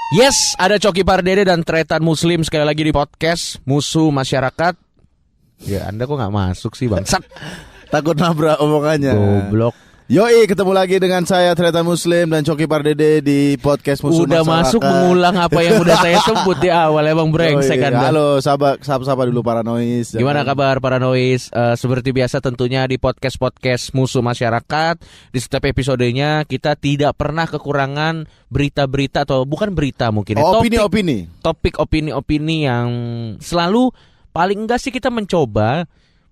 Yes, ada Coki Pardede dan Tretan Muslim sekali lagi di podcast Musuh Masyarakat. Ya, Anda kok gak masuk sih, bangsat? Takut nabrak omongannya. Goblok. Yoi, ketemu lagi dengan saya Tretan Muslim dan Coki Pardede di podcast Musuh Udah Masyarakat. masuk mengulang apa yang udah saya sebut di awal. Emang brengsek Anda. Halo, sapa dulu Paranois. Gimana kabar Paranois? Seperti biasa tentunya di podcast Musuh Masyarakat, di setiap episodenya kita tidak pernah kekurangan berita-berita atau bukan berita mungkin topik opini-opini yang selalu paling enggak sih kita mencoba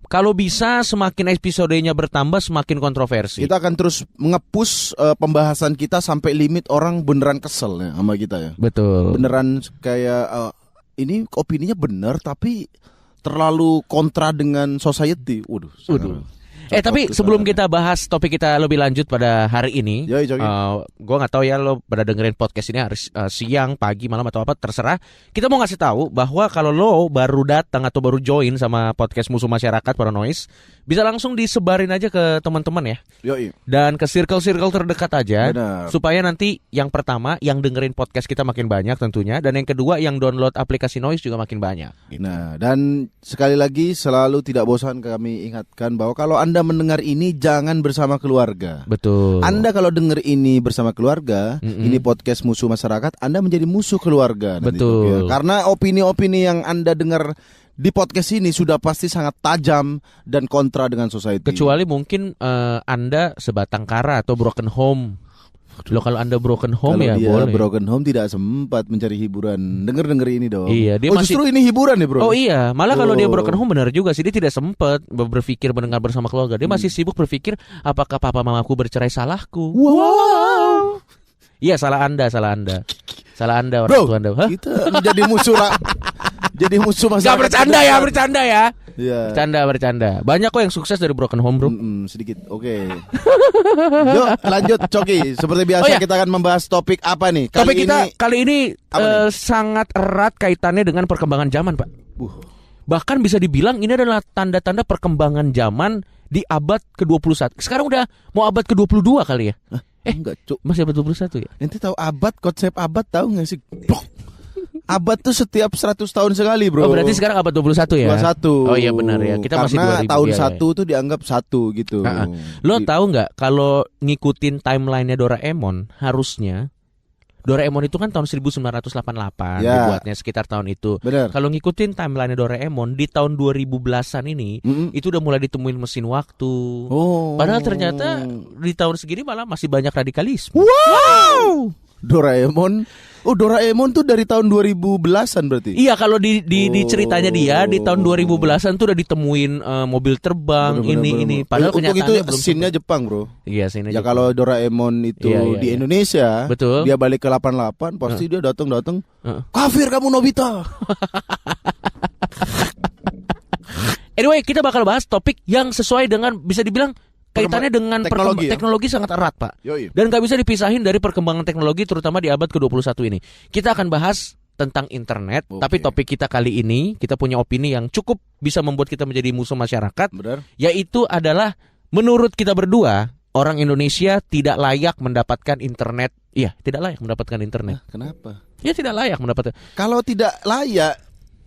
kalau bisa semakin episodenya bertambah semakin kontroversi. Kita akan terus nge-push pembahasan kita sampai limit orang beneran kesel ya sama kita ya. Betul. Beneran kayak ini opininya bener tapi terlalu kontra dengan society. Waduh. Tapi sebelum kita bahas topik kita lebih lanjut pada hari ini, gue nggak tahu ya lo pada dengerin podcast ini harus siang, pagi, malam atau apa terserah. Kita mau ngasih tahu bahwa kalau lo baru datang atau baru join sama podcast Musuh Masyarakat Paranois, bisa langsung disebarin aja ke teman-teman ya. Yoi. Dan ke circle terdekat aja. Benar. Supaya nanti yang pertama yang dengerin podcast kita makin banyak tentunya, dan yang kedua yang download aplikasi Noise juga makin banyak. Gitu. Nah, dan sekali lagi selalu tidak bosan kami ingatkan bahwa kalau Anda mendengar ini jangan bersama keluarga. Betul. Anda kalau dengar ini bersama keluarga, ini podcast Musuh Masyarakat, Anda menjadi musuh keluarga. Betul. Ya. Karena opini-opini yang Anda dengar di podcast ini sudah pasti sangat tajam dan kontra dengan society. Kecuali mungkin Anda sebatang kara atau broken home. Loh, kalau Anda broken home kalau ya dia boleh. Broken home tidak sempat mencari hiburan. Denger ini dong. Iya, dia justru ini hiburan nih, bro. Oh iya, malah kalau dia broken home benar juga sih, dia tidak sempat berpikir mendengar bersama keluarga. Dia masih sibuk berpikir apakah papa mamaku bercerai salahku. Wow. Iya, salah Anda orang tua Anda. Hah? Kita menjadi musuh jadi musuh masyarakat. Gak bercanda ya. Iya. Bercanda. Banyak kok yang sukses dari broken home, bro. Sedikit. Oke. Yuk, lanjut Coki. Seperti biasa kita akan membahas topik apa nih? Kali ini sangat erat kaitannya dengan perkembangan zaman, Pak. Bahkan bisa dibilang ini adalah tanda-tanda perkembangan zaman di abad ke-21. Sekarang udah mau abad ke-22 kali ya? Enggak, Cuk. Masih abad 21 ya? Nanti tahu konsep abad tahu enggak sih? Abad tuh setiap 100 tahun sekali, bro. Oh, berarti sekarang abad 21 ya? 21. Oh iya benar ya. Kita masih 2000. Karena tahun 1 tuh dianggap 1 gitu. Lo tahu nggak kalau ngikutin timelinenya Doraemon, harusnya Doraemon itu kan tahun 1988 dibuatnya sekitar tahun itu. Bener. Kalau ngikutin timelinenya Doraemon di tahun 2010-an ini, itu udah mulai ditemuin mesin waktu. Padahal ternyata di tahun segini malah masih banyak radikalisme. Wow! Doraemon tuh dari tahun 2010-an berarti? Iya, kalau di ceritanya dia di tahun 2010-an tuh udah ditemuin mobil terbang ini. Padahal kenyataannya itu scene-nya Jepang, bro. Iya, scene-nya ya Jepang. Kalau Doraemon itu di Indonesia, betul. Dia balik ke 88, pasti dia datang. Kafir kamu Nobita. Anyway, kita bakal bahas topik yang sesuai dengan bisa dibilang kaitannya dengan teknologi sangat erat, Pak. Yoi. Dan gak bisa dipisahin dari perkembangan teknologi terutama di abad ke-21 ini. Kita akan bahas tentang internet, tapi topik kita kali ini kita punya opini yang cukup bisa membuat kita menjadi musuh masyarakat. Benar. Yaitu adalah menurut kita berdua, orang Indonesia tidak layak mendapatkan internet. Iya, tidak layak mendapatkan internet. Kenapa? Ya tidak layak mendapatkan. Kalau tidak layak,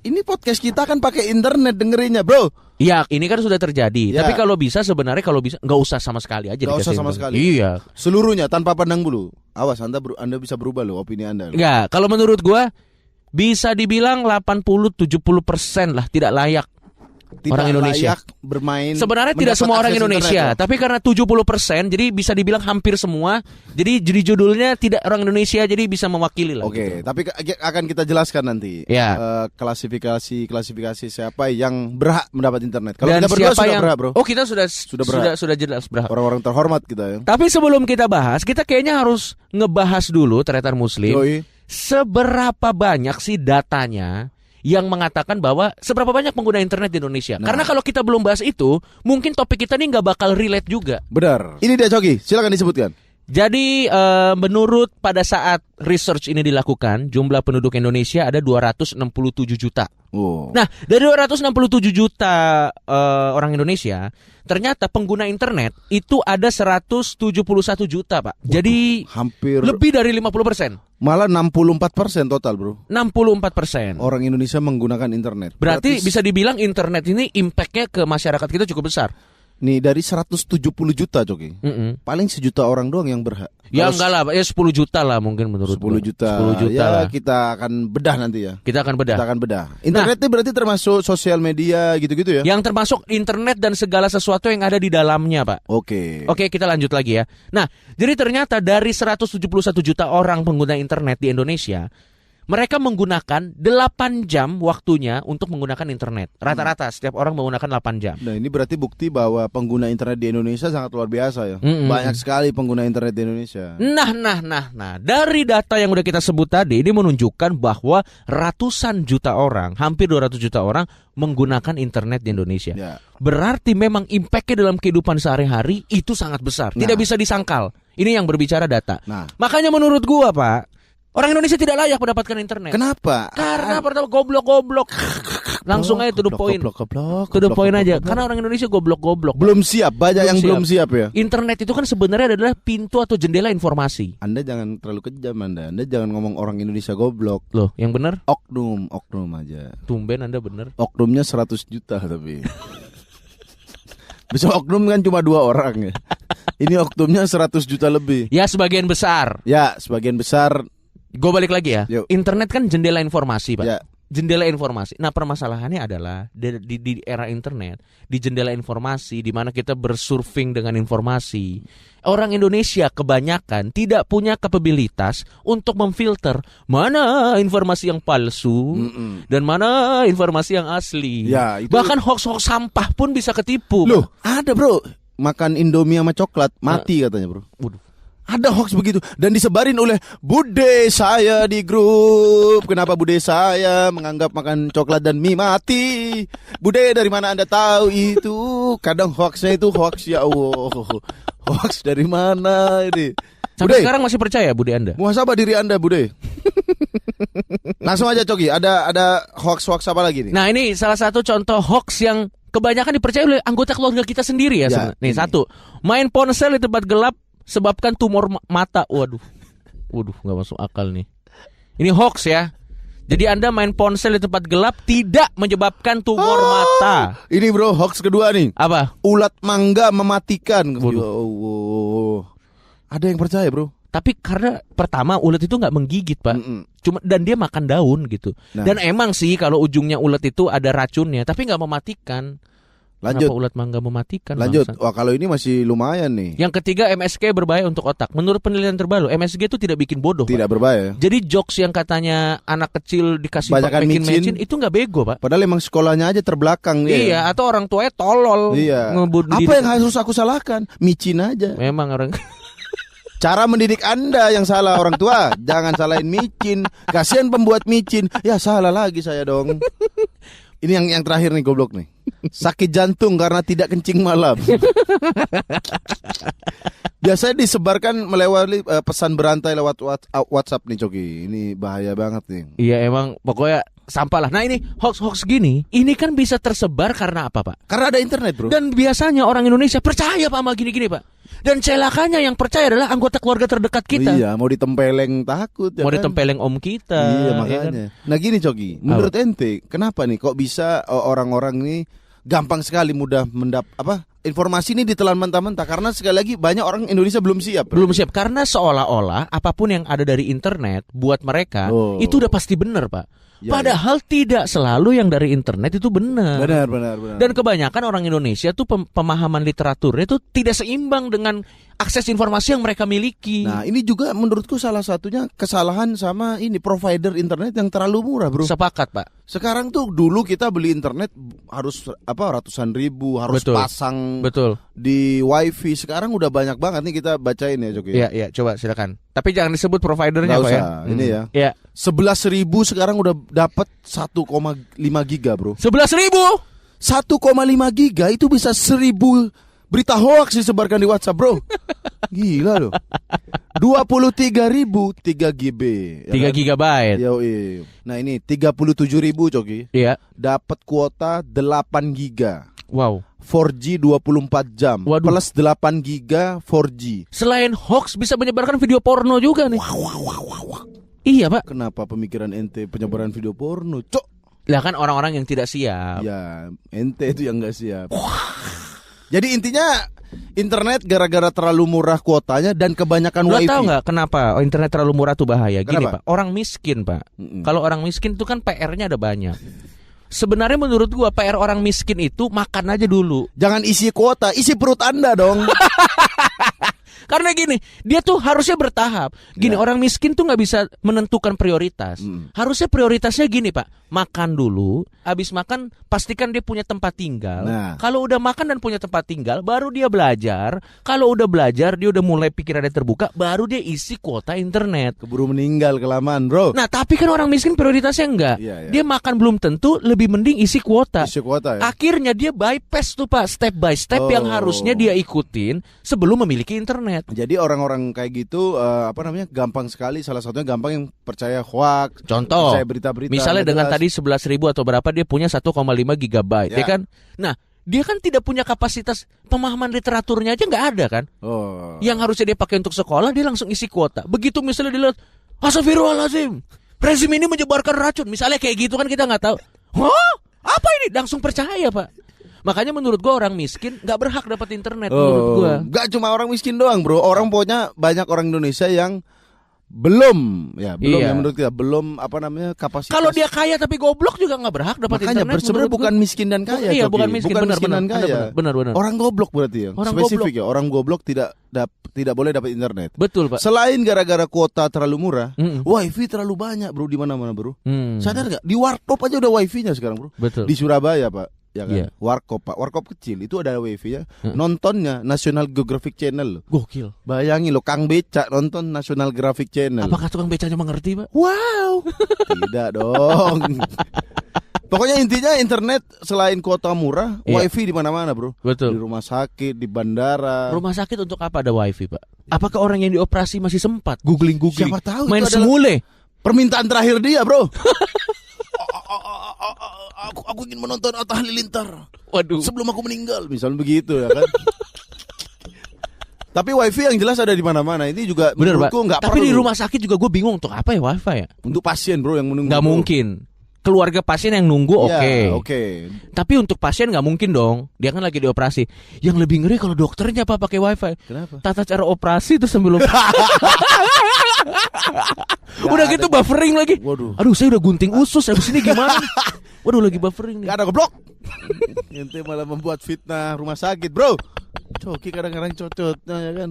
ini podcast kita kan pakai internet dengerinnya, bro. Iya, ini kan sudah terjadi. Tapi kalau bisa nggak usah sama sekali aja. Nggak usah sama sekali. Iya. Seluruhnya tanpa pandang bulu. Awas, Anda bisa berubah loh opini Anda. Enggak, kalau menurut gua bisa dibilang 80-70% lah tidak layak. Orang Indonesia layak bermain. Sebenarnya tidak semua orang Indonesia, tapi karena 70%, jadi bisa dibilang hampir semua. Jadi judulnya tidak orang Indonesia, jadi bisa mewakili lah. Oke, gitu. tapi akan kita jelaskan nanti. Ya. Klasifikasi siapa yang berhak mendapat internet. Kalau dan kita berdua siapa sudah yang berhak, bro. Oh, kita sudah jelas berhak. Orang-orang terhormat kita ya. Tapi sebelum kita bahas, kita kayaknya harus ngebahas dulu Tretan Muslim. Yoi. Seberapa banyak sih datanya yang mengatakan bahwa seberapa banyak pengguna internet di Indonesia. Karena kalau kita belum bahas itu, mungkin topik kita ini nggak bakal relate juga. Benar. Ini dia Coki, silakan disebutkan. Jadi menurut pada saat research ini dilakukan, jumlah penduduk Indonesia ada 267 juta. Nah, dari 267 juta orang Indonesia, ternyata pengguna internet itu ada 171 juta, Pak. Jadi hampir lebih dari 50%. Malah 64% total, bro. 64%. Orang Indonesia menggunakan internet. Berarti bisa dibilang internet ini impact-nya ke masyarakat kita cukup besar. Nih dari 170 juta, Coki. Paling 1 juta orang doang yang berhak. Ya enggak lah, ya 10 juta lah mungkin menurut 10 juta. 10 juta ya, lah. kita akan bedah nanti ya. Kita akan bedah. Internet itu berarti termasuk sosial media gitu-gitu ya? Yang termasuk internet dan segala sesuatu yang ada di dalamnya, Pak. Oke, kita lanjut lagi ya. Nah, jadi ternyata dari 171 juta orang pengguna internet di Indonesia, mereka menggunakan 8 jam waktunya untuk menggunakan internet. Rata-rata setiap orang menggunakan 8 jam. Nah, ini berarti bukti bahwa pengguna internet di Indonesia sangat luar biasa ya. Banyak sekali pengguna internet di Indonesia. Nah, dari data yang udah kita sebut tadi, ini menunjukkan bahwa ratusan juta orang, hampir 200 juta orang menggunakan internet di Indonesia. Ya. Berarti memang impact-nya dalam kehidupan sehari-hari itu sangat besar. Tidak bisa disangkal. Ini yang berbicara data. Makanya menurut gua, Pak, orang Indonesia tidak layak mendapatkan internet. Kenapa? Karena pertama goblok. Langsung aja to the point. To the point aja. Karena orang Indonesia goblok. Belum siap, banyak yang belum siap ya. Internet itu kan sebenarnya adalah pintu atau jendela informasi. Anda jangan terlalu kejam, Anda jangan ngomong orang Indonesia goblok. Loh, yang benar? Oknum aja. Tumben Anda benar. Oknumnya 100 juta tapi. Bisa oknum kan cuma 2 orang ya. Ini oknumnya 100 juta lebih. Ya, sebagian besar. Gue balik lagi ya. Yuk. Internet kan jendela informasi, Pak. Ya. Jendela informasi. Nah, permasalahannya adalah di era internet, di jendela informasi di mana kita bersurfing dengan informasi. Orang Indonesia kebanyakan tidak punya kapabilitas untuk memfilter mana informasi yang palsu dan mana informasi yang asli. Ya, itu... Bahkan hoax-hoax sampah pun bisa ketipu. Loh, ada, bro. Makan Indomie sama coklat mati katanya, bro. Waduh. Ada hoax begitu dan disebarin oleh bude saya di grup. Kenapa bude saya menganggap makan coklat dan mie mati? Bude, dari mana Anda tahu itu? Kadang hoaxnya itu hoax, ya Allah. Hoax dari mana ini? Sampai sekarang masih percaya Bude Anda? Muhasabah diri Anda, Bude. Langsung aja, Coki. Ada hoax apa lagi nih? Nah, ini salah satu contoh hoax yang kebanyakan dipercaya oleh anggota keluarga kita sendiri ya. Nih, satu, main ponsel di tempat gelap sebabkan tumor mata. Waduh, nggak masuk akal nih. Ini hoax ya. Jadi Anda main ponsel di tempat gelap tidak menyebabkan tumor mata. Ini, bro, hoax kedua nih. Apa? Ulat mangga mematikan. Waduh. Ada yang percaya, bro. Tapi karena pertama ulat itu nggak menggigit, Pak. Cuma dan dia makan daun gitu. Nah. Dan emang sih kalau ujungnya ulat itu ada racunnya, tapi nggak mematikan. Lanjut. Kenapa ulat mangga mematikan? Lanjut. Bangsa? Wah, kalau ini masih lumayan nih. Yang ketiga, MSG berbahaya untuk otak. Menurut penelitian terbaru, MSG itu tidak bikin bodoh. Tidak, Pak. Berbahaya. Jadi jokes yang katanya anak kecil dikasih bikin micin itu nggak bego, Pak. Padahal emang sekolahnya aja terbelakang dia. Iya, atau orang tuanya tolol. Iya. Apa yang harus aku salahkan? Micin aja. Memang orang. Cara mendidik Anda yang salah, orang tua. Jangan salahin micin. Kasihan pembuat micin. Ya salah lagi saya dong. Ini yang terakhir nih, goblok nih. Sakit jantung karena tidak kencing malam. Biasanya disebarkan melewati pesan berantai lewat WhatsApp nih, Coki. Ini bahaya banget nih. Iya, emang pokoknya sampah lah. Nah, ini hoax gini, ini kan bisa tersebar karena apa, Pak? Karena ada internet, bro. Dan biasanya orang Indonesia percaya, Pak, sama gini-gini, Pak. Dan celakanya yang percaya adalah anggota keluarga terdekat kita. Iya, mau ditempeleng takut ya. Mau ditempeleng om kita. Iya, makanya. Ya kan? Nah, gini, Coki. Menurut ente, kenapa nih kok bisa orang-orang ini gampang sekali mudah informasi ini ditelan mentah-mentah? Karena sekali lagi banyak orang Indonesia belum siap. Belum siap karena seolah-olah apapun yang ada dari internet buat mereka itu udah pasti benar, Pak. Ya, padahal tidak selalu yang dari internet itu benar. Benar. Dan kebanyakan orang Indonesia tuh pemahaman literaturnya itu tidak seimbang dengan akses informasi yang mereka miliki. Nah, ini juga menurutku salah satunya kesalahan sama ini provider internet yang terlalu murah, bro. Sepakat, Pak. Sekarang tuh dulu kita beli internet harus ratusan ribu, harus pasang di wifi. Sekarang udah banyak banget nih, kita bacain ya, Coki. Iya, coba silakan. Tapi jangan disebut providernya, Pak ya. Ini ya. Iya. 11.000 sekarang udah dapat 1,5 giga, bro. 11.000? 1,5 giga itu bisa 1.000 berita hoax disebarkan di WhatsApp, bro. Gila loh. 23.000 3 GB. 3 gigabyte. Yoi. Nah, ini 37.000, Coki. Iya. Dapat kuota 8 giga. Wow. 4G 24 jam. Waduh. Plus 8 giga 4G. Selain hoax bisa menyebarkan video porno juga nih. Iya Pak. Kenapa pemikiran ente penyebaran video porno, Cok? Lah kan orang-orang yang tidak siap. Ya, ente itu yang nggak siap. Jadi intinya internet gara-gara terlalu murah kuotanya dan kebanyakan Lo wifi. tahu nggak kenapa internet terlalu murah tuh bahaya? Gini Kenapa? Pak, orang miskin Pak. Kalau orang miskin itu kan PR-nya ada banyak. Sebenarnya menurut gua PR orang miskin itu makan aja dulu. Jangan isi kuota, isi perut Anda dong. Karena gini, dia tuh harusnya bertahap. Gini, orang miskin tuh nggak bisa menentukan prioritas. Harusnya prioritasnya gini Pak, makan dulu. Habis makan pastikan dia punya tempat tinggal. Nah. Kalau udah makan dan punya tempat tinggal, baru dia belajar. Kalau udah belajar, dia udah mulai pikirannya terbuka, baru dia isi kuota internet. Keburu meninggal kelamaan, bro. Nah, tapi kan orang miskin prioritasnya enggak. Iya. Dia makan belum tentu, lebih mending isi kuota. Isi kuota ya. Akhirnya dia bypass tuh Pak, step by step yang harusnya dia ikutin sebelum memiliki internet. Jadi orang-orang kayak gitu gampang sekali. Salah satunya gampang yang percaya hoax. Contoh, percaya berita-berita. misalnya dengan jelas. tadi 11.000 atau berapa dia punya 1,5 GB, ya kan? Nah, dia kan tidak punya kapasitas pemahaman literaturnya aja nggak ada kan? Oh. Yang harusnya dia pakai untuk sekolah dia langsung isi kuota. Begitu misalnya dilihat, astagfirullahaladzim, rezim ini menyebarkan racun. Misalnya kayak gitu kan kita nggak tahu. Hah? Apa ini? Langsung percaya Pak. Makanya menurut gua orang miskin nggak berhak dapat internet menurut gua. Gak cuma orang miskin doang, bro. Orang pokoknya banyak orang Indonesia yang belum Iya. ya menurut kita belum kapasitas. Kalau dia kaya tapi goblok juga nggak berhak dapat Makanya internet. sebenarnya bukan miskin dan kaya. Iya, Coki. bukan miskin, benar, dan benar, kaya. benar. Orang goblok berarti ya. Orang Spesifik ya. Orang goblok tidak boleh dapat internet. Betul Pak. Selain gara-gara kuota terlalu murah, Mm-mm. wifi terlalu banyak, bro, di mana-mana, bro. Hmm. Sadar nggak? Di warkop aja udah wifi-nya sekarang, bro. Betul. Di Surabaya, Pak. Ya kan? Iya. Warkop, Pak. Warkop kecil itu ada wifi-nya. Nontonnya National Geographic Channel loh. Gokil. Bayangin lo, Kang Becak nonton National Geographic Channel. Apakah tukang becanya mengerti Pak? Wow. Tidak dong. Pokoknya intinya internet selain kuota murah, Iya. wifi di mana-mana, bro. Betul. Di rumah sakit, di bandara. Rumah sakit untuk apa ada wifi Pak? Apakah orang yang dioperasi masih sempat googling? Siapa tahu Main itu adalah semule. permintaan terakhir dia, bro. Aku ingin menonton Atta Halilintar. Waduh. Sebelum aku meninggal, misalnya begitu ya kan. Tapi wifi yang jelas ada di mana-mana. Ini juga Bener Pak. menurutku nggak Tapi perlu. di rumah sakit juga gue bingung untuk apa ya wifi ya? Untuk pasien, bro, yang menunggu. Nggak bro. mungkin. Keluarga pasien yang nunggu Ya, oke. Tapi untuk pasien nggak mungkin dong. Dia kan lagi dioperasi. Yang lebih ngeri kalau dokternya Pak pakai wifi. Kenapa? Tata cara operasi terus sambil udah gitu buffering lagi. Waduh. Aduh, saya udah gunting usus habis ini gimana? Waduh, lagi buffering nih. Gak ada goblok. Ente malah membuat fitnah rumah sakit, bro. Coki kadang-kadang cocotnya ya kan.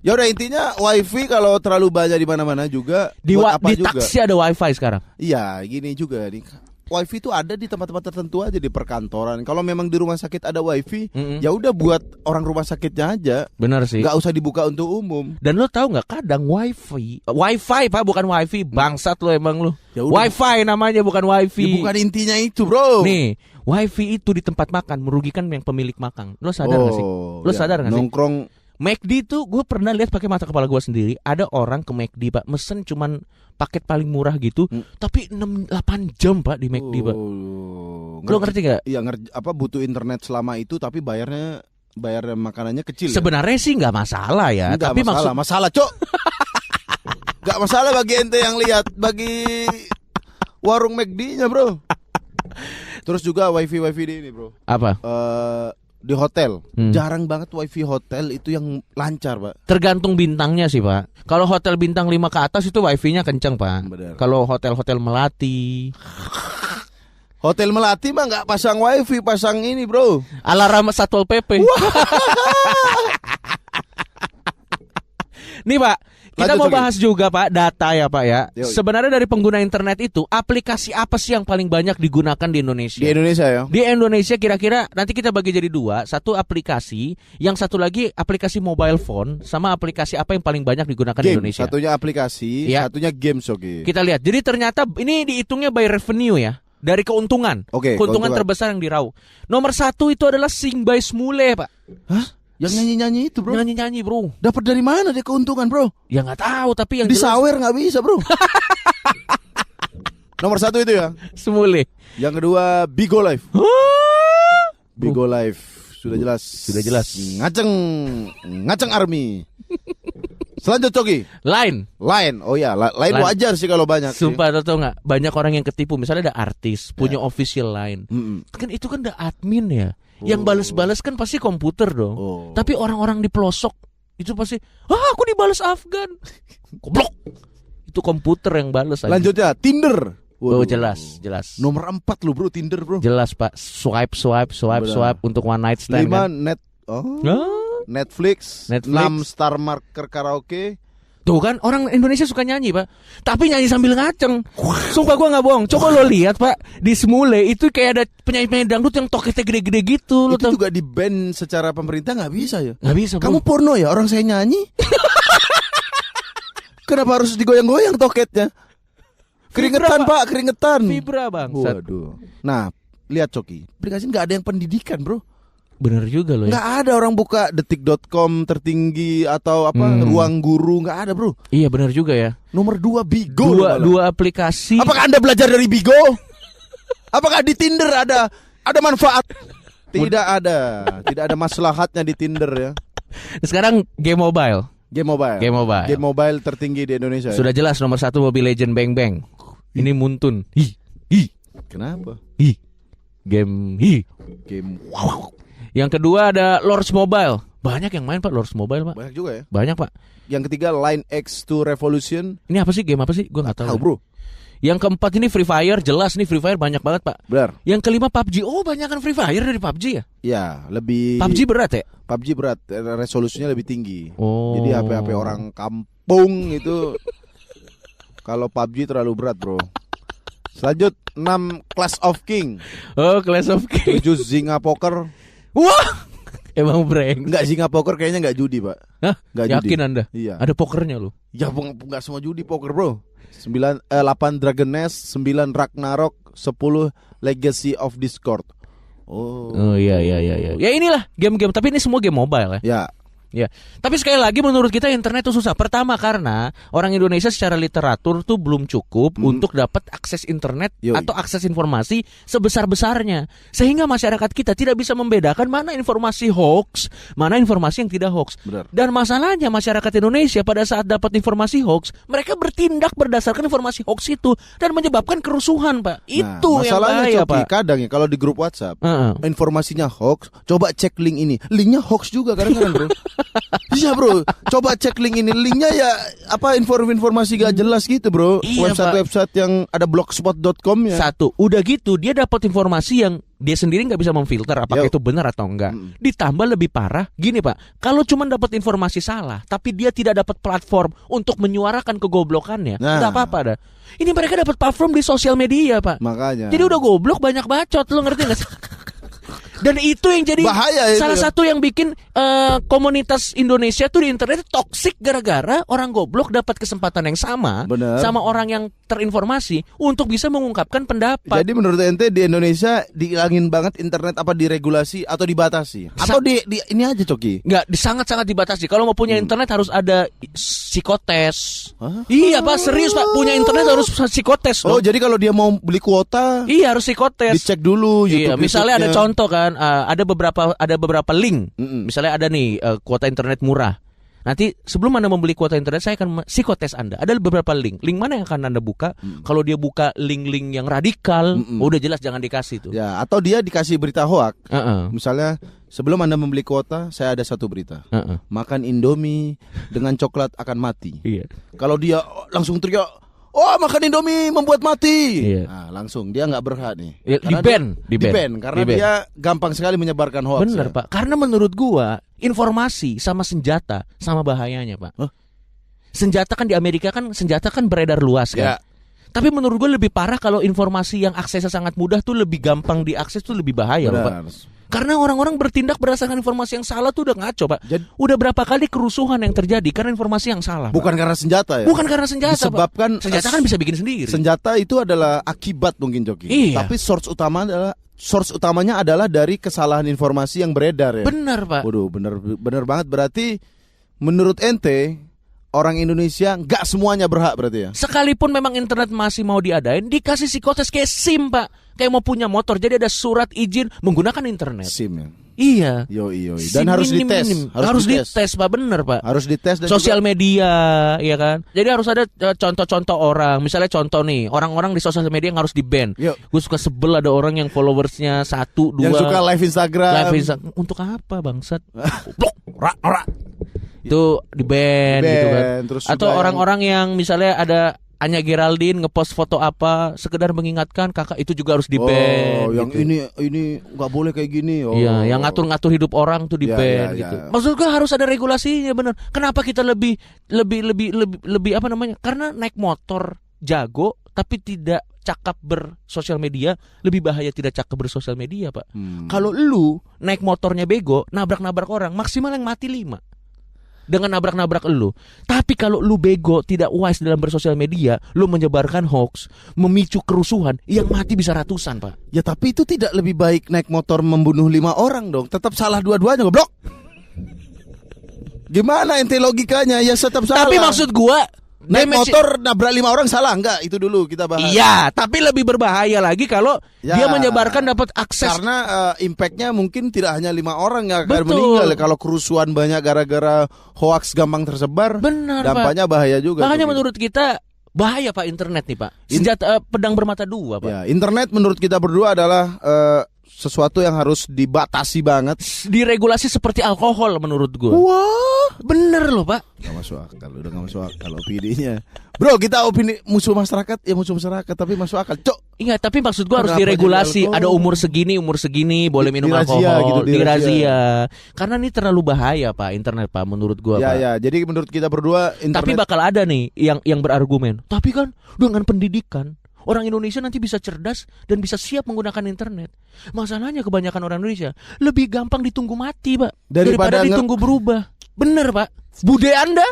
Ya udah, intinya wifi kalau terlalu banyak di mana-mana juga Di buat apa juga? taksi ada wifi sekarang. Iya, gini juga nih. Wifi itu ada di tempat-tempat tertentu aja, di perkantoran. Kalau memang di rumah sakit ada wifi, ya udah buat orang rumah sakitnya aja. Benar sih. Nggak usah dibuka untuk umum. Dan lo tahu nggak kadang wifi Pak, bukan wifi, bangsat lo emang lo. Ya udah. Wifi namanya, bukan wifi. Ya, bukan intinya itu, bro. Nih, wifi itu di tempat makan merugikan yang pemilik makan. Lo sadar nggak sih? Lo ya, sadar nggak sih? nongkrong. McD tuh gue pernah lihat pakai mata kepala gue sendiri. Ada orang ke McD Pak, mesen cuman paket paling murah gitu, tapi 6-8 jam Pak di McD Pak. Lo ngerti gak? Iya, butuh internet selama itu, tapi bayar makanannya kecil. Sebenarnya sih nggak masalah ya, Nggak tapi masalah, Cok. Nggak masalah bagi ente yang lihat, bagi warung McD-nya, bro. Terus juga wifi di ini, bro. apa? Di hotel jarang banget wifi hotel itu yang lancar, Pak. Tergantung bintangnya sih Pak. Kalau hotel bintang 5 ke atas itu wifi-nya kenceng Pak. Benar. Kalau hotel-hotel Melati, Hotel Melati mah nggak pasang wifi, pasang ini, bro. alarm Satpol PP. Nih Pak, kita Lanjut, mau Sogi. bahas juga Pak data ya Pak ya. Yoi. Sebenarnya dari pengguna internet itu aplikasi apa sih yang paling banyak digunakan di Indonesia? Di Indonesia ya. Di Indonesia kira-kira nanti kita bagi jadi dua. Satu aplikasi, yang satu lagi aplikasi mobile phone. Sama aplikasi apa yang paling banyak digunakan di Game, Indonesia? satunya aplikasi, Ya. satunya games, oke. Kita lihat. Jadi ternyata ini dihitungnya by revenue ya. Dari keuntungan. Oke, Keuntungan keuntungan. terbesar yang diraup. Nomor 1 itu adalah Sing by Smule Pak. Hah? Yang nyanyi-nyanyi itu, bro. Nyanyi-nyanyi bro. Dapat dari mana dia keuntungan, bro? Ya nggak tahu tapi yang Di jelas sawer nggak bisa, bro. Nomor 1 itu ya. Smule. Yang kedua Bigo Live. Bigo Live sudah jelas. Sudah jelas. Ngaceng Army. Selanjutnya Coki. Line. Oh ya, Line wajar sih kalau banyak. Sumpah tau nggak? Banyak orang yang ketipu. Misalnya ada artis punya official Line. Kan itu kan ada admin ya. Yang balas-balas kan pasti komputer dong. Tapi orang-orang di pelosok itu pasti, aku dibalas Afgan. Goblok. Itu komputer yang balas. Lanjutnya Tinder. Oh jelas. Nomor 4 lu bro, Tinder bro. Jelas pak. Swipe untuk one night stand. 5 kan? Netflix. 6 Star Marker karaoke. Tuh kan orang Indonesia suka nyanyi pak. Tapi nyanyi sambil ngaceng. Sumpah gua gak bohong. Coba lo lihat pak, di Semule itu kayak ada penyanyi dangdut yang toketnya gede-gede gitu. Itu juga di ban secara pemerintah gak bisa ya. Gak bisa bro. Kamu porno ya, orang saya nyanyi. Kenapa harus digoyang-goyang toketnya? Keringetan pak, keringetan. Vibra bang. Waduh. Nah lihat Coki, aplikasi gak ada yang pendidikan bro. Bener juga loh ya. Nggak ada orang buka detik.com tertinggi atau ruang guru, nggak ada bro. Iya bener juga ya. Nomor 2 Bigo. Dua aplikasi. Apakah Anda belajar dari Bigo? Apakah di Tinder ada manfaat? Tidak ada maslahatnya di Tinder ya. Sekarang game mobile tertinggi di Indonesia. Sudah jelas nomor 1 Mobile Legend Bang Bang. Ini Muntun. Kenapa? Game. Wow. Yang kedua ada Lords Mobile. Banyak yang main pak Lords Mobile pak. Banyak juga ya. Banyak pak. Yang ketiga Line X2 Revolution. Ini apa sih, game apa sih? Gue nggak tahu bro. Yang keempat ini Free Fire. Jelas nih Free Fire banyak banget pak. Benar. Yang kelima PUBG. Oh banyakan Free Fire dari PUBG ya? Ya lebih. PUBG berat ya? PUBG berat. Resolusinya lebih tinggi. Oh. Jadi HP orang kampung itu kalau PUBG terlalu berat bro. Selanjut 6 Clash of King. Oh Clash of King. 7 Zynga Poker. Wah, emang breng. Enggak, Zynga Poker kayaknya enggak judi, Pak. Hah? Enggak Yakin judi. Anda? Iya. Ada pokernya loh. Ya, enggak semua judi poker, Bro. 8 Dragon Nest, 9 Ragnarok, 10 Legacy of Discord. Oh iya. Ya inilah game-game, tapi ini semua game mobile ya. Ya, tapi sekali lagi menurut kita internet itu susah. Pertama karena orang Indonesia secara literatur tuh belum cukup untuk dapat akses internet atau akses informasi sebesar-besarnya. Sehingga masyarakat kita tidak bisa membedakan mana informasi hoax, mana informasi yang tidak hoax. Benar. Dan masalahnya masyarakat Indonesia pada saat dapat informasi hoax, mereka bertindak berdasarkan informasi hoax itu dan menyebabkan kerusuhan, Pak. Itu yang bahaya, Pak. Kadang ya kalau di grup WhatsApp, informasinya hoax, coba cek link ini. Linknya hoax juga kadang-kadang, Bro. Iya bro, coba cek link ini. Linknya ya informasi gak jelas gitu bro. Iya, website yang ada blogspot.com ya. Satu, udah gitu dia dapat informasi yang dia sendiri nggak bisa memfilter apakah itu benar atau enggak. Ditambah lebih parah, gini pak, kalau cuma dapat informasi salah, tapi dia tidak dapat platform untuk menyuarakan kegoblokannya, nggak apa-apa dah. Ini mereka dapat platform di sosial media pak. Makanya. Jadi udah goblok banyak bacot, lo ngerti nggak sih? Dan itu yang jadi bahaya salah satu yang bikin komunitas Indonesia tuh di internet toksik gara-gara orang goblok dapat kesempatan yang sama sama orang yang terinformasi untuk bisa mengungkapkan pendapat. Jadi menurut ente di Indonesia dihilangin banget internet apa diregulasi atau dibatasi? Atau di ini aja Coki? Enggak, sangat-sangat dibatasi. Kalau mau punya internet harus ada psikotes. Iya Pak, serius Pak, punya internet harus psikotes. Oh, jadi kalau dia mau beli kuota, iya harus psikotes. Dicek dulu YouTube. Iya, misalnya ada contoh kan, ada beberapa link. Misalnya ada nih kuota internet murah. Nanti sebelum Anda membeli kuota internet, saya akan psikotes Anda. Ada beberapa link. Link mana yang akan Anda buka? Kalau dia buka link-link yang radikal, udah jelas jangan dikasih tuh. Ya, atau dia dikasih berita hoak. Misalnya sebelum Anda membeli kuota, saya ada satu berita. Makan Indomie dengan coklat akan mati. Iya. Kalau dia langsung teriak, oh makan Indomie membuat mati. Nah, langsung dia nggak berhak nih. Di ban karena dia gampang sekali menyebarkan hoax. Bener Pak. Karena menurut gua informasi sama senjata sama bahayanya Pak. Senjata kan di Amerika kan senjata kan beredar luas kan. Tapi menurut gua lebih parah kalau informasi yang aksesnya sangat mudah tuh lebih gampang diakses tuh lebih bahaya Pak. Karena orang-orang bertindak berdasarkan informasi yang salah tuh udah ngaco Pak. Udah berapa kali kerusuhan yang terjadi karena informasi yang salah Pak. Bukan karena senjata ya? Bukan karena senjata disebabkan Pak. Senjata kan bisa bikin sendiri. Senjata itu adalah akibat mungkin Joki. Iya. Tapi source utamanya adalah dari kesalahan informasi yang beredar ya. Benar Pak. Waduh bener banget. Berarti menurut ente orang Indonesia nggak semuanya berhak berarti ya. Sekalipun memang internet masih mau diadain, dikasih psikotes kayak SIM, Pak. Kayak mau punya motor, jadi ada surat izin menggunakan internet. SIM ya. Iya. Yoi. Dan harus dites. Harus dites, Pak, bener, Pak. Harus dites dan sosial juga media, ya kan. Jadi harus ada contoh-contoh orang. Misalnya contoh nih, orang-orang di sosial media yang harus di-ban. Gue suka sebel ada orang yang followersnya 1, 2. Yang suka live Instagram. Untuk apa, bangsat? Rak. Itu di-ban gitu kan. Terus atau orang-orang yang misalnya ada Anya Geraldine ngepost foto apa sekedar mengingatkan kakak, itu juga harus di-ban. Yang gitu. ini nggak boleh kayak gini. Iya, yang ngatur-ngatur hidup orang tuh di-ban gitu. Maksud gue harus ada regulasinya, bener. Kenapa kita lebih apa namanya? Karena naik motor jago tapi tidak cakap bersosial media, lebih bahaya tidak cakap bersosial media, Pak. Kalau lu naik motornya bego, nabrak-nabrak orang, maksimal yang mati 5. Dengan nabrak-nabrak lu. Tapi kalau lu bego, tidak wise dalam bersosial media, lu menyebarkan hoax, memicu kerusuhan, yang mati bisa ratusan, Pak. Ya tapi itu tidak lebih baik naik motor membunuh 5 orang dong. Tetap salah dua-duanya, goblok. Gimana ente logikanya? Ya tetap salah. Tapi maksud gua, naik motor nabrak 5 orang salah enggak? Itu dulu kita bahas. Iya, tapi lebih berbahaya lagi kalau dia menyebarkan dapat akses. Karena impactnya mungkin tidak hanya 5 orang yang akan meninggal. Kalau kerusuhan banyak gara-gara hoax gampang tersebar, benar, dampaknya Pak. bahaya juga. Makanya menurut kita bahaya, Pak, internet nih, Pak. Senjata pedang bermata dua, Pak. Ya, internet menurut kita berdua adalah sesuatu yang harus dibatasi banget. Diregulasi seperti alkohol menurut gue. Wah, bener loh, Pak. Gak masuk akal, udah gak masuk akal opininya. Bro, kita opini musuh masyarakat, ya musuh masyarakat, tapi masuk akal, cok. Iya, tapi maksud gue harus diregulasi. Ada umur segini boleh minum alkohol, dirazia. Karena ini terlalu bahaya, Pak, internet, Pak, menurut gue, Pak. Ya, jadi menurut kita berdua internet. Tapi bakal ada nih yang berargumen. Tapi kan dengan pendidikan, orang Indonesia nanti bisa cerdas dan bisa siap menggunakan internet. Masalahnya kebanyakan orang Indonesia lebih gampang ditunggu mati, Pak, daripada ditunggu berubah. Bener, Pak. Bude Anda?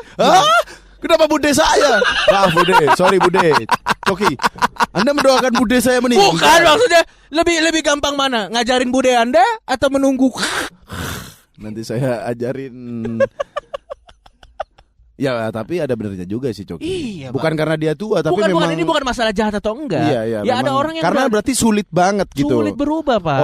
Kenapa bude saya? Maaf bude, sorry bude. Coki, Anda mendoakan bude saya meninggal? Bukan, maksudnya lebih gampang mana? Ngajarin bude Anda atau menunggu? Nanti saya ajarin. Ya, tapi ada benernya juga sih, Coki. Iya, bukan Pak. Karena dia tua, tapi memang ini bukan masalah jahat atau enggak. Iya, ya ada orang yang karena berarti sulit banget gitu. Sulit berubah, Pak.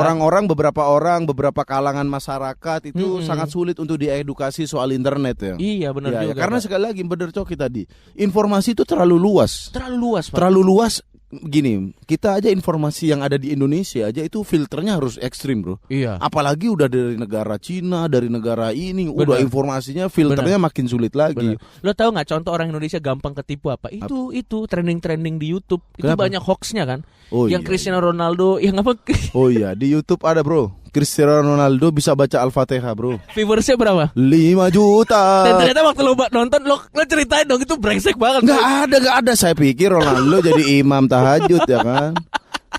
Beberapa kalangan masyarakat itu sangat sulit untuk diedukasi soal internet ya. Iya, benar juga. Karena sekali lagi bener Coki tadi, informasi itu terlalu luas. Terlalu luas, Pak. Terlalu luas. Gini, kita aja informasi yang ada di Indonesia aja itu filternya harus ekstrim, bro. Iya. Apalagi udah dari negara Cina, dari negara ini, udah informasinya filternya makin sulit lagi. Bener. Lo tahu nggak contoh orang Indonesia gampang ketipu apa? Itu trending di YouTube. Itu banyak hoaxnya kan. Yang Cristiano Ronaldo, yang apa? Oh iya, di YouTube ada, bro. Cristiano Ronaldo bisa baca Al-Fatihah, bro. Viewersnya berapa? 5 juta. Dan ternyata waktu lo nonton lo ceritain dong, itu brengsek banget. Nggak ada. Saya pikir Ronaldo jadi imam tahajud ya kan.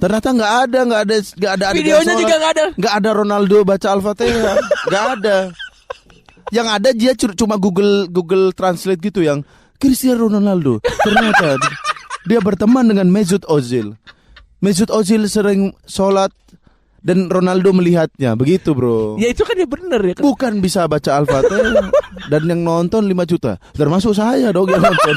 Ternyata nggak ada. Videonya juga nggak ada Ronaldo baca Al-Fatihah. Nggak ada. Yang ada dia cuma Google Translate gitu yang Cristiano Ronaldo. Ternyata dia berteman dengan Mesut Ozil. Mesut Ozil sering sholat dan Ronaldo melihatnya, begitu, bro. Ya itu kan ya bener ya kan? Bukan bisa baca Al-Fatihah. Dan yang nonton 5 juta, termasuk saya dong yang nonton.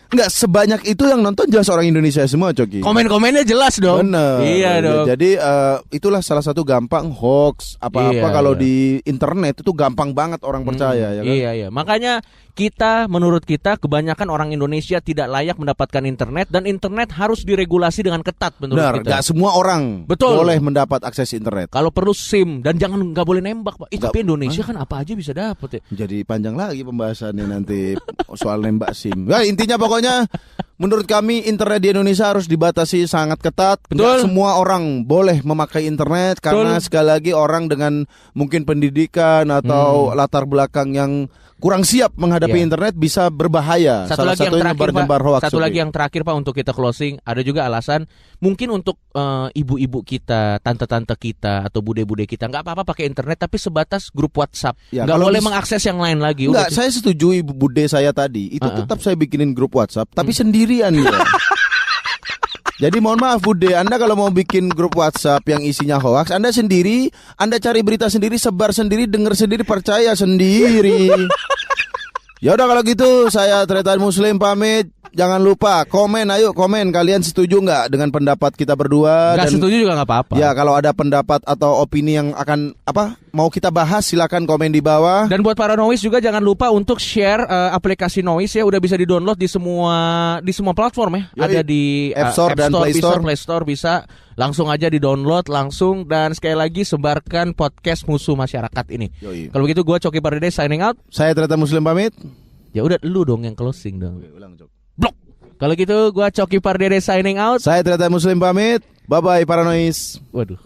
Enggak, sebanyak itu yang nonton jelas orang Indonesia semua, Coki. Komen-komennya jelas dong. Bener. Iya dong. Jadi itulah salah satu gampang hoax apa-apa kalau di internet itu gampang banget orang percaya ya kan. Iya. Makanya menurut kita kebanyakan orang Indonesia tidak layak mendapatkan internet, dan internet harus diregulasi dengan ketat menurut kita. Gak semua orang boleh mendapat akses internet. Kalau perlu SIM, dan nggak boleh nembak, Pak. Tapi Indonesia kan apa aja bisa dapat ya. Jadi panjang lagi pembahasannya nanti soal nembak SIM. Ya, intinya pokoknya menurut kami internet di Indonesia harus dibatasi sangat ketat. Nggak semua orang boleh memakai internet karena sekali lagi orang dengan mungkin pendidikan atau latar belakang yang kurang siap menghadapi internet bisa berbahaya. Salah satunya nyebar hoax. Satu lagi yang terakhir, Pak, untuk kita closing, ada juga alasan mungkin untuk ibu-ibu kita, tante-tante kita atau bude-bude kita nggak apa-apa pakai internet, tapi sebatas grup WhatsApp. Nggak boleh mengakses yang lain lagi. Nggak, saya setuju ibu bude saya tadi. Itu tetap saya bikinin grup WhatsApp, tapi sendirian ya. Jadi mohon maaf bude, Anda kalau mau bikin grup WhatsApp yang isinya hoax, Anda sendiri, Anda cari berita sendiri, sebar sendiri, dengar sendiri, percaya sendiri. Ya udah kalau gitu saya Tretan Muslim pamit. Jangan lupa komen, ayo komen kalian setuju nggak dengan pendapat kita berdua? Nggak setuju juga nggak apa-apa. Ya kalau ada pendapat atau opini yang akan mau kita bahas silakan komen di bawah. Dan buat para Noise juga jangan lupa untuk share aplikasi Noise ya, udah bisa di-download di semua platform ya. Yoi. Ada di App Store dan Play Store. Play Store bisa langsung aja di-download langsung, dan sekali lagi sebarkan podcast Musuh Masyarakat ini. Yoi. Kalau begitu gue Coki Pardede signing out. Saya Tretan Muslim pamit. Ya udah lu dong yang closing dong. Oke, ulang, Cok. Blok. Kalau gitu gue Coki Pardede signing out. Saya Tretan Muslim pamit. Bye bye para noise. Waduh.